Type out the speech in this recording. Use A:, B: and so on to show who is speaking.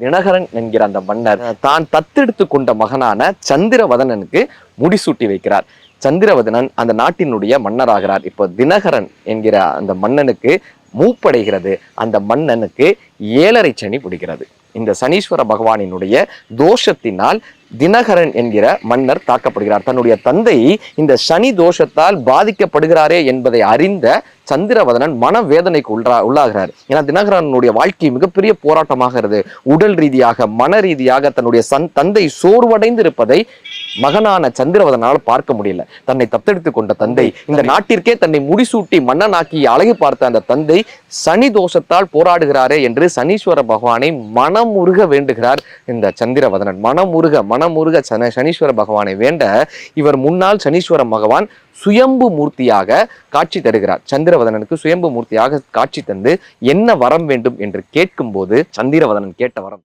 A: தினகரன் என்கிற அந்த மன்னர் தான் தத்தெடுத்து கொண்ட மகனான சந்திரவதனனுக்கு முடிசூட்டி வைக்கிறார். சந்திரவதனன் அந்த நாட்டினுடைய மன்னராகிறார். இப்போ தினகரன் என்கிற அந்த மன்னனுக்கு மூப்படைகிறது. அந்த மன்னனுக்கு 7.5 சனி பிடிக்கிறது. இந்த சனீஸ்வர பகவானினுடைய தோஷத்தினால் தினகரன் என்கிற மன்னர் தாக்கப்படுகிறார். தன்னுடைய தந்தை இந்த சனி தோஷத்தால் பாதிக்கப்படுகிறாரே என்பதை அறிந்த சந்திரவதனன் மனவேதனைக்கு உள்ளாகிறார். ஏன்னா தினகரனுடைய வாழ்க்கை மிகப்பெரிய போராட்டமாகிறது. உடல் ரீதியாக மன ரீதியாக தன்னுடைய தந்தை சோர்வடைந்து இருப்பதை மகனான சந்திரவதனால் பார்க்க முடியல. தன்னை தத்தெடுத்து கொண்ட தந்தை, இந்த நாட்டிற்கே தன்னை முடிசூட்டி மன்னனாக்கி அழகு பார்த்த அந்த தந்தை சனி தோஷத்தால் போராடுகிறாரே என்று சனீஸ்வர பகவானை மனமுருக வேண்டுகிறார். இந்த சந்திரவதனன் மனமுருக சனீஸ்வர பகவானை வேண்ட இவர் முன்னால் சனீஸ்வர பகவான் சுயம்பு மூர்த்தியாக காட்சி தருகிறார். சந்திரவதனனுக்கு சுயம்பு மூர்த்தியாக காட்சி தந்து என்ன வரம் வேண்டும் என்று கேட்கும் போது சந்திரவதனன் கேட்ட வரம்